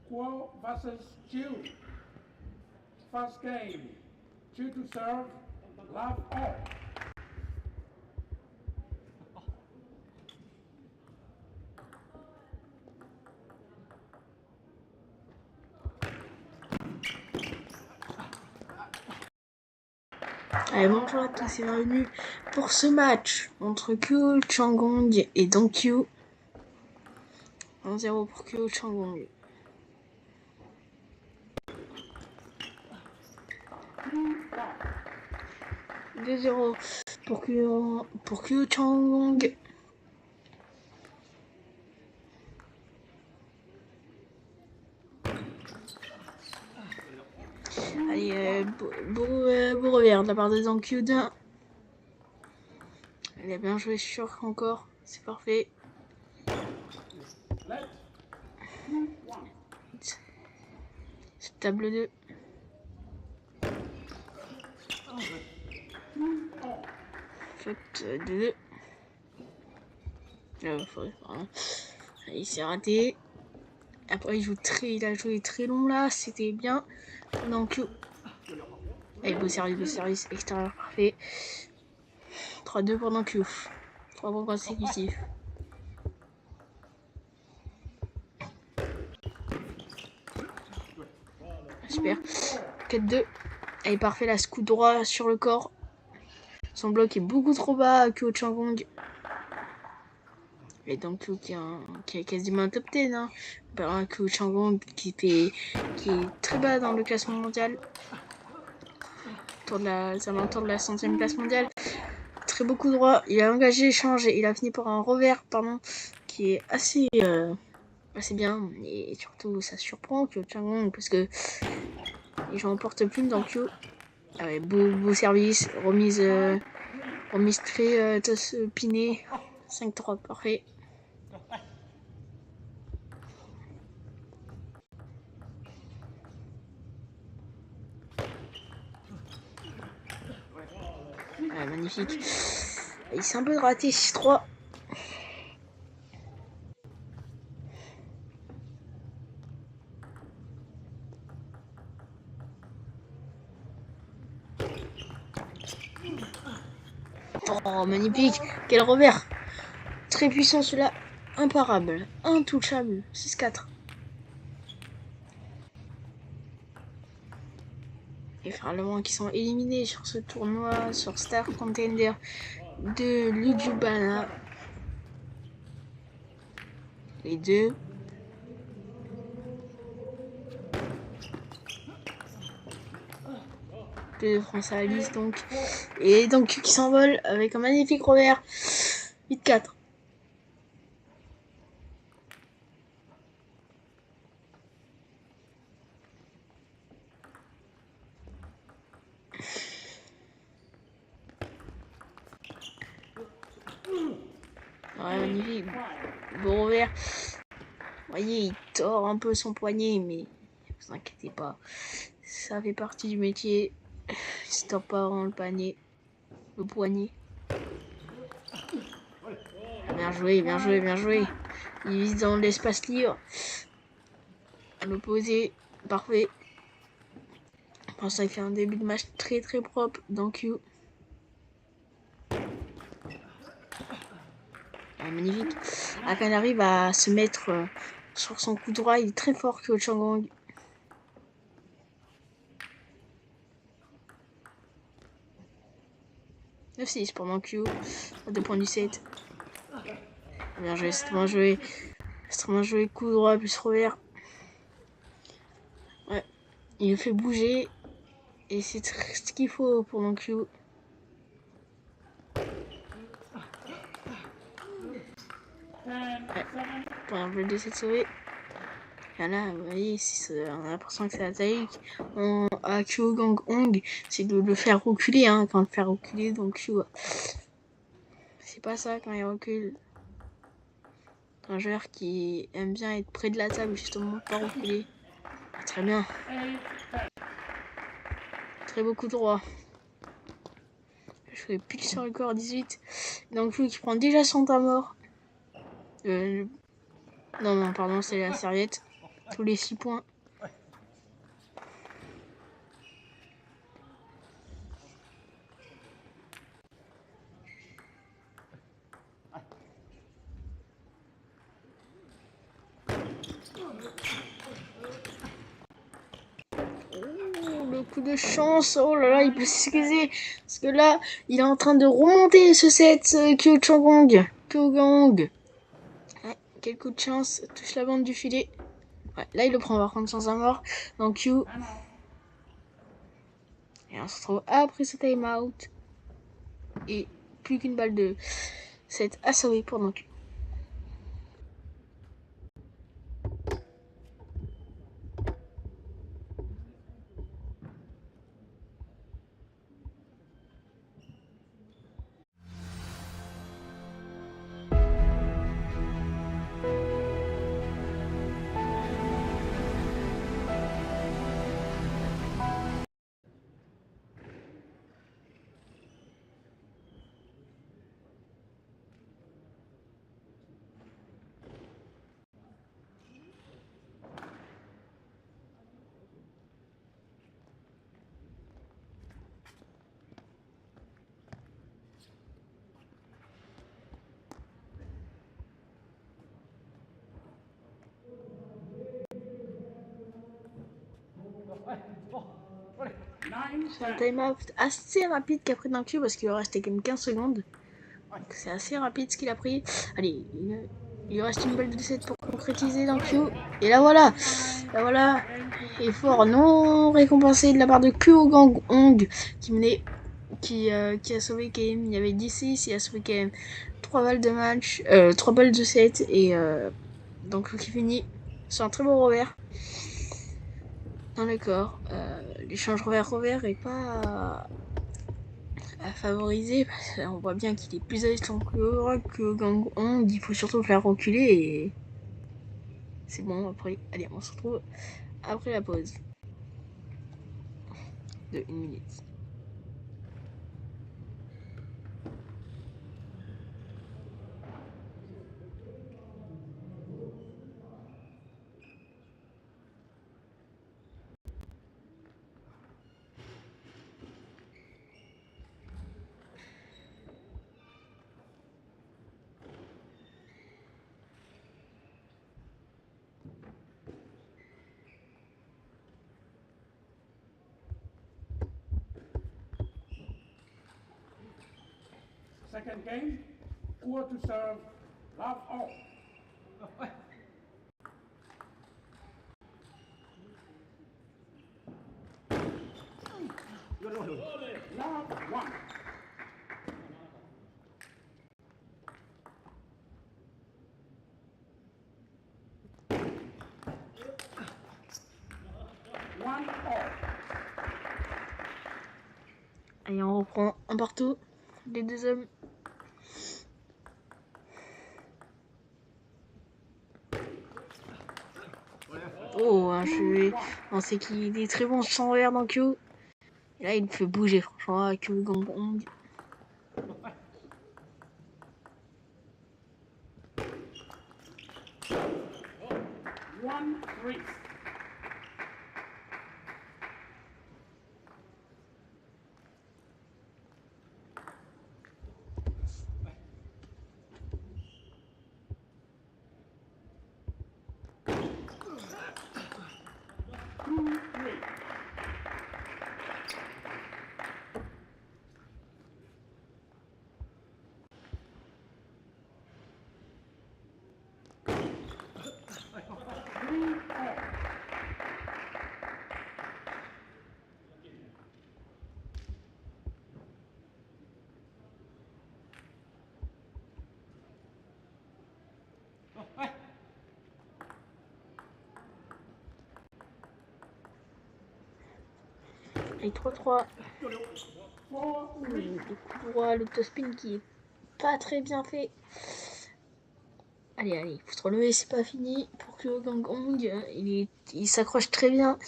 Kuo versus Chu. First game. Chu to serve. Love all. Allez, bonjour à tous et bienvenue pour ce match entre Kyo Changong et Donkyu. 1-0 pour Kyo Changong. « 2-0 pour Kyo Changong. Allez, beau revers de la part de Donkyu 2. Il a bien joué sur encore, c'est parfait. C'est table 2. Faute 2. Il s'est raté. Après il a joué très long là, c'était bien. Donc allez, beau service extérieur parfait. 3-2 pour Donkyu. 3 points consécutifs. Super. 4-2. Allez, parfait, là, coup droit sur le corps. Son bloc est beaucoup trop bas à Kyo Changong. Et donc qui est quasiment un top 10. Hein. Kyo Changong qui est très bas dans le classement mondial. Ça alentours de la 100e place mondiale. Très beau coup droit. Il a engagé l'échange et il a fini par un revers, qui est assez bien. Et surtout, ça surprend Kyo Changong parce que les gens en portent plus dans Kyo. Ah ouais, beau service, remise très pinée. 5-3, parfait. Ouais, magnifique. Il s'est un peu raté, 6-3. Oh, magnifique. Quel revers. Très puissant celui-là. Imparable. Intouchable. 6-4. Les frères allemands qui sont éliminés sur ce tournoi, sur Star Contender de Ljubljana. Les deux. De Français à la liste donc. Et donc qui s'envole avec un magnifique revers. 8-4. Ouais, magnifique. Beau revers. Vous voyez, il tord un peu son poignet, mais ne vous inquiétez pas. Ça fait partie du métier. Il se tord pas dans le poignet. Bien joué, bien joué, bien joué. Il vise dans l'espace libre. À l'opposé, parfait. Pour ça, il fait un début de match très très propre dans Q. Ah, magnifique. Ah, quand il arrive à se mettre sur son coup droit, il est très fort Kyo Changong. « 9-6 pour mon Q. À 2 points du 7. Bien joué, extrêmement joué. Extrêmement joué, coup droit plus revers. Ouais, il le fait bouger. Et c'est ce qu'il faut pour mon Q. Ouais, pour un bleu de cette sauvé. Et là, vous voyez, on a l'impression que c'est la taille. À Kyo Gang Hong, c'est de le faire reculer, hein, quand le faire reculer, donc Kyo. C'est pas ça quand il recule. Un joueur qui aime bien être près de la table, justement, pas reculer. Très bien. Très beau coup droit. Je fais pile sur le corps 18. Donc lui qui prend déjà son temps mort. Non, pardon, c'est la serviette. Tous les 6 points. Le coup de chance, oh là là, il peut s'excuser. Parce que là, il est en train de remonter ce set, Kyo Changong. Ouais, quel coup de chance, touche la bande du filet. Ouais, là il le prend par contre sans un mort. Donc Q. Et on se retrouve après ce time out. Et plus qu'une balle de set à sauver pour donc Q. C'est un time out assez rapide qu'a pris d'un Q parce qu'il lui restait quand même 15 secondes. Donc c'est assez rapide ce qu'il a pris. Allez, il lui reste une balle de 7 pour concrétiser d'un Q. Et là voilà. Là voilà. Effort non récompensé de la part de Kyo Gang Hong qui a sauvé quand même. Il y avait 10-6, il a sauvé quand même 3 balles de match, 3 balles de 7 et donc qui finit sur un très beau revers dans le corps. L'échange revers est pas à favoriser parce qu'on voit bien qu'il est plus à l'aise que Gang Hong. Il faut surtout faire reculer et c'est bon. Après, allez, on se retrouve après la pause de 1 minute. Second game, Kuo to serve, love all. Love one. One all. Allez, on reprend un partout. Les deux hommes. Oh, un cheveu. On sait qu'il est très bon sans revers dans Q. Et là, il me fait bouger, franchement, avec Q Gang Hong. One, three. Et 3-3. Le coup droit, l'octospin qui est pas très bien fait. Allez, il faut se relever, c'est pas fini. Pour que Gang Hong, il s'accroche très bien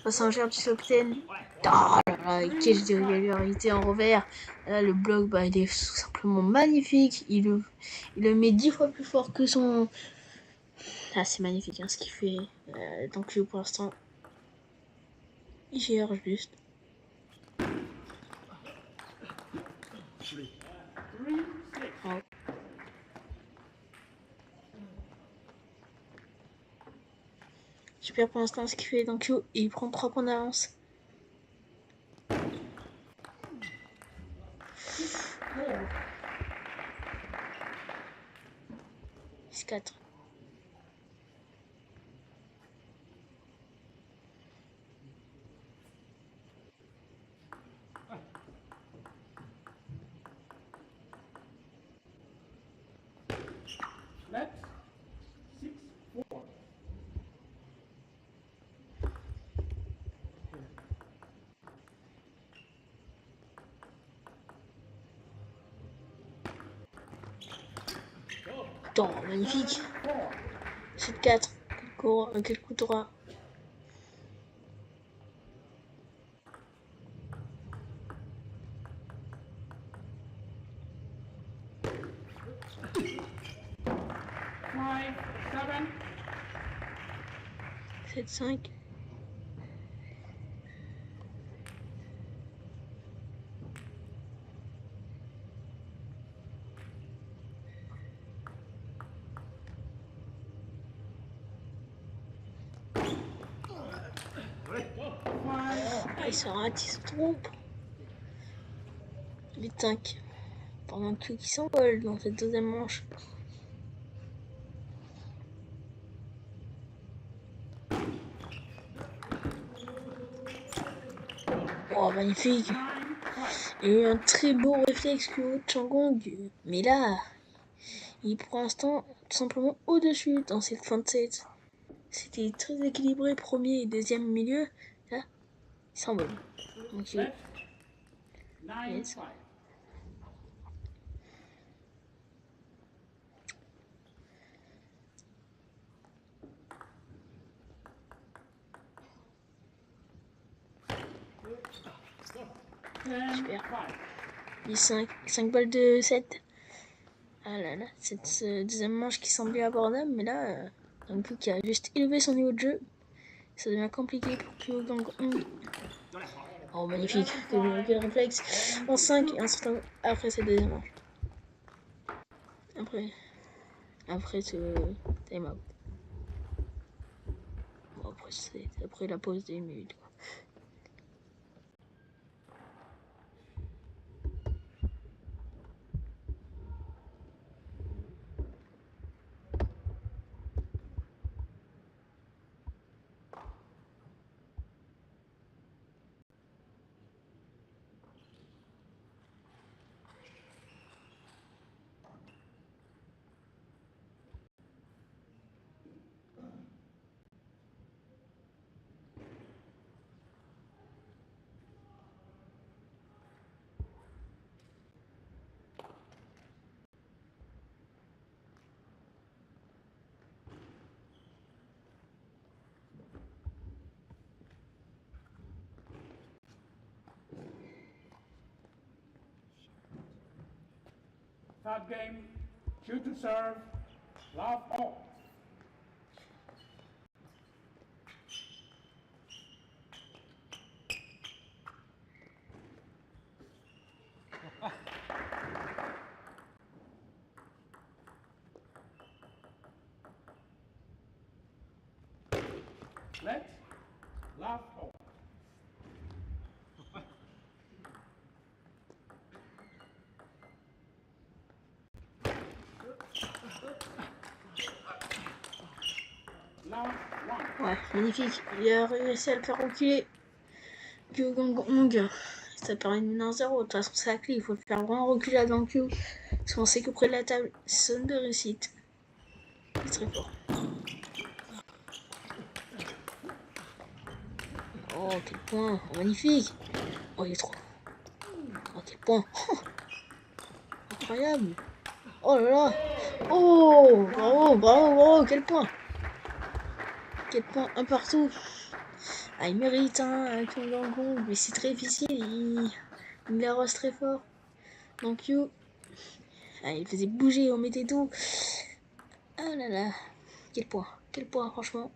face à un joueur du Sokten. Oh là là, quelle régularité en revers. Là, le bloc, bah, il est tout simplement magnifique. Il le met 10 fois plus fort que son... Ah, c'est magnifique hein, ce qu'il fait. Donc pour l'instant, il gère juste. 3-6. Oh. Super pour l'instant ce qu'il fait donc et il prend 3 points d'avance. 6-4. Let's 6-4. Oh, magnifique. 7-4. Quel coup droit. Five, 7. 7-5. Ah, il se rate, il se trompe. 8-5. Pendant que qui s'envole dans cette deuxième manche. Oh, magnifique. Il y a eu un très beau réflexe que Changong. Mais là, il est pour l'instant tout simplement au-dessus dans cette fin de set. C'était très équilibré, premier et deuxième milieu. Là, il s'envole. Donc, Left. yes. 9-5. Super. 5. 5 balles de 7. Ah là là, cette deuxième manche qui semblait abordable, mais là, un coup qui a juste élevé son niveau de jeu. Ça devient compliqué pour Kyo Gang Hong. Oh, magnifique. Quel réflexe. En 5 et ensuite après cette deuxième manche. Après ce time out. Bon, après la pause des minutes. Quoi. Third game. Cue to serve. Love all. Let's love all. Love 1. Ouais, magnifique. Il a réussi à le faire reculer. Kyo Gang Hong. Ça permet de mener 1-0. De toute façon, c'est la clé. Il faut le faire vraiment reculer à Dankyo. Parce qu'on sait que près de la table, c'est zone de réussite. C'est très fort. Oh, quel point. Oh, magnifique. Oh, il est trop. Oh, quel point. Oh, incroyable. Oh là là. Oh, bravo, bravo, bravo, quel point. Quel point, un partout. Ah, il mérite un Kyung Gang, mais c'est très difficile, il arrose très fort. Donc you, ah, il faisait bouger, on mettait tout. Ah là là, quel point, franchement.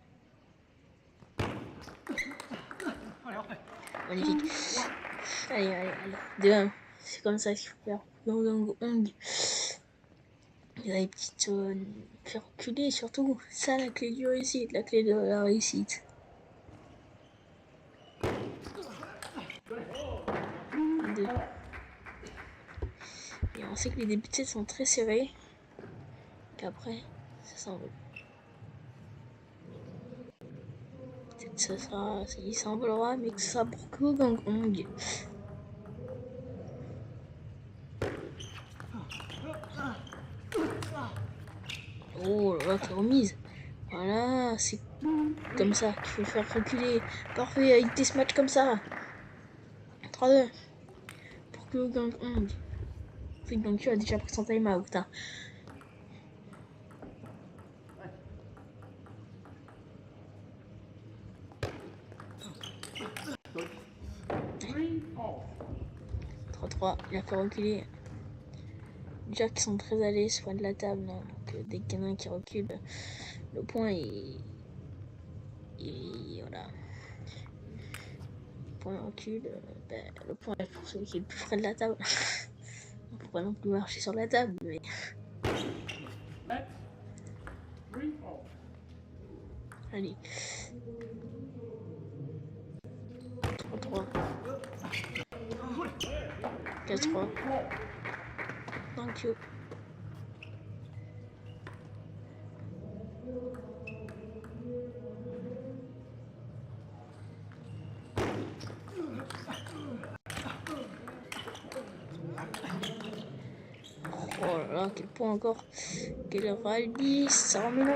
Magnifique. Allez, allez, allez. 2-1. C'est comme ça qu'il faut faire. Kyung Gang. Il a les petites faire reculer surtout. Ça, la clé du réussite, la clé de la réussite. Et on sait que les débuts de set sont très serrés. Qu'après, ça s'envole. Peut-être ça sera, il s'envolera, mais que ça sera pour Kyung Gang. Oh là là, quelle remise. Voilà, c'est comme ça qu'il faut faire reculer. Parfait, avec des matchs comme ça. 3-2. Pour que Gang Hong. Donc tu as déjà pris son time out. Hein. Ouais. 3-3, il a fait reculer. Déjà qu'ils sont très à l'aise, loin de la table. Hein. Donc dès qu'il y en a un qui recule, le point est. Et voilà. Le point recule. Le point est pour celui qui est le plus près de la table. On ne peut pas non plus marcher sur la table, mais. Allez. 3-3. 4-3. Thank you. Oh là là, quel point encore. Quel rallye, ça remet long.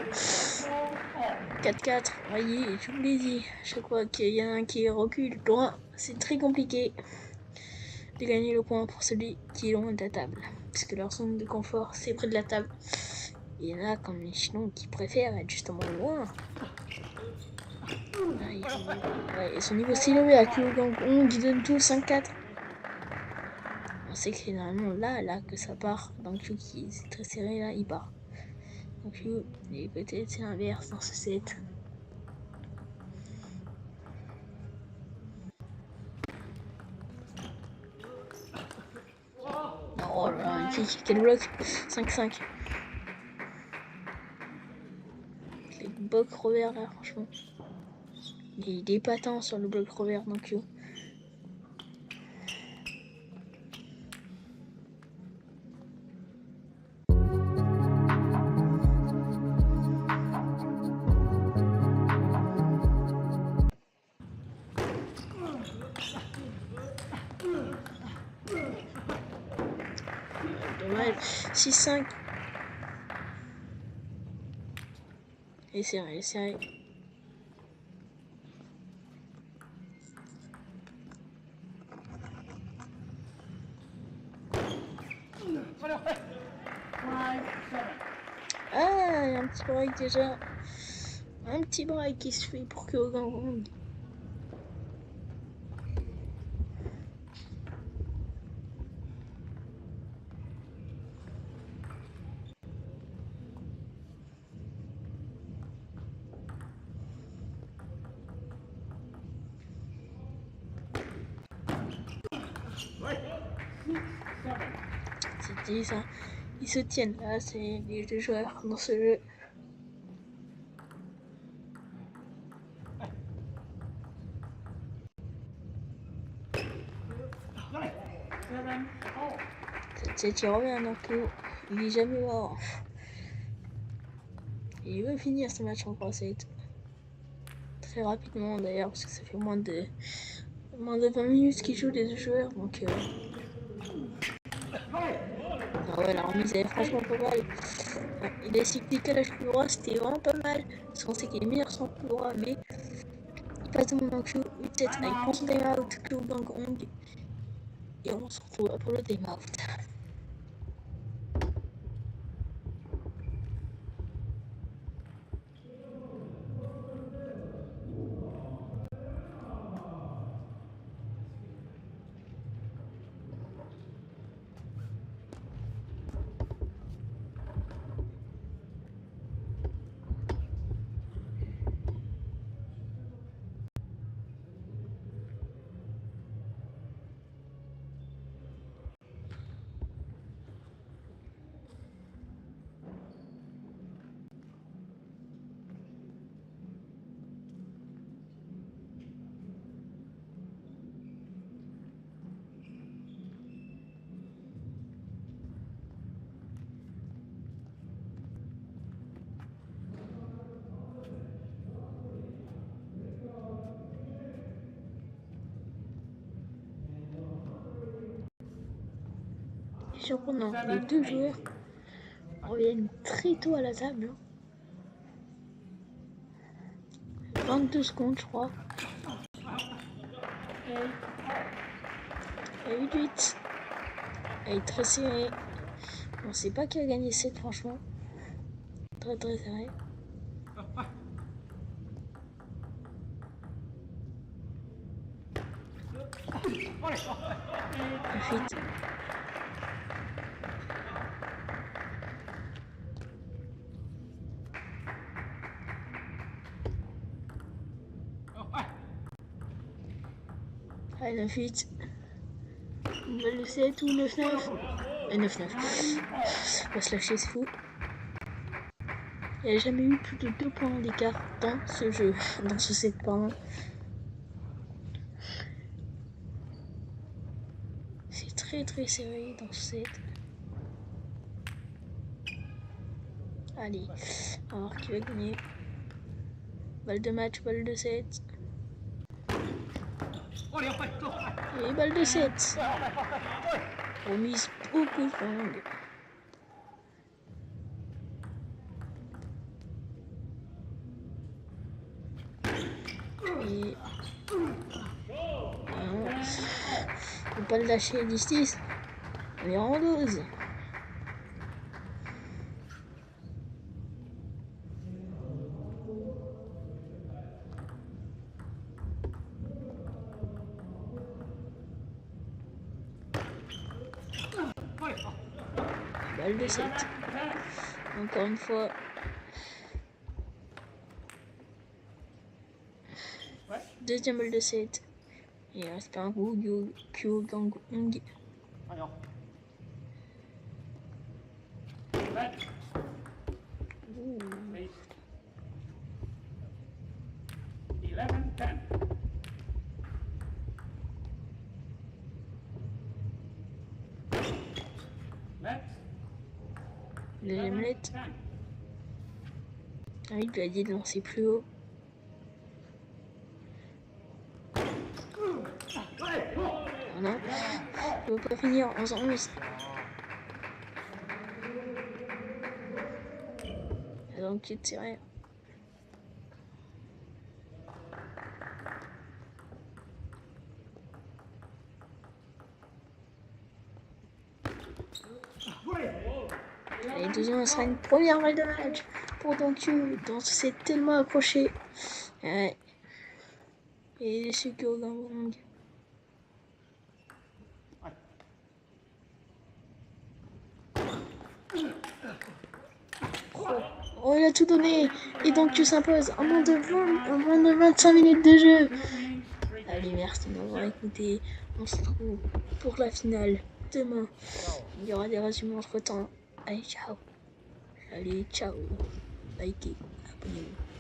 4-4, voyez, je vous l'ai dit. À chaque fois qu'il y en a un qui recule loin, c'est très compliqué de gagner le point pour celui qui est loin de la table. Parce que leur zone de confort, c'est près de la table. Il y en a comme les Chinois qui préfèrent être justement loin. Et son niveau s'est élevé à Kyung Gang, qui donne tout 5-4. On sait que c'est normalement là que ça part. Donc Q qui est très serré là, il part. Donc Q, et peut-être c'est l'inverse dans ce set. Oh là là, magnifique, quel bloc. 5-5. Les blocs revers là, franchement. Il est épatant sur le bloc revers donc Q. Dommage. 6-5. Et serré, serré. Ah, il y a un petit break déjà. Un petit break qui se fait pour que Gang. C'est dit ça. Ils se tiennent là, c'est les deux joueurs dans ce jeu. Cette il revient donc il est jamais mort. Et il veut finir ce match en 3-7. Très rapidement d'ailleurs, parce que ça fait moins de 20 minutes qu'ils jouent les deux joueurs. Donc ah ouais, la remise elle est franchement pas mal. Il a expliqué la plus droit, c'était vraiment pas mal. Parce qu'on sait qu'il est meilleur sur le plus droit, mais il passe de mon en Q, 8-7, il prend son time out, Q Gang Hong. Et on se retrouve pour le time out. C'est surprenant, les deux joueurs reviennent très tôt à la table. 22 secondes, je crois. Et 8-8. Elle est très serrée. On sait pas qui a gagné 7, franchement. Très très serré. Ensuite. Allez, 9-8. Une balle de 7 ou 9-9. Et 9-9. Ça va se lâcher, c'est fou. Il n'y a jamais eu plus de 2 points d'écart dans ce jeu. Dans ce set, pardon. C'est très très serré dans ce set. Allez, on va voir qui va gagner. Balle de match, balle de 7. Et balle de 7. Remise beaucoup de longue. Et... faut pas le lâcher, 10-10. On est en 12. Balle de 7. Encore une fois. Deuxième balle de 7. Il reste un coup Kyogong. Deuxième lettre. Ah, il lui a dit de lancer plus haut. Oh non, il ne va pas finir en 11. Donc il tire rien. Et deuxième, ce sera une première balle de match pour Donkyu. Donc c'est tellement accroché. Ouais. Et c'est Kyogong. Oh, il a tout donné. Et Donkyu s'impose en moins de 25 minutes de jeu. Allez, merci de m'avoir écouté. On se retrouve pour la finale demain. Il y aura des résumés entre temps. Allez, ciao. Allez, ciao. Likez, abonnez-vous.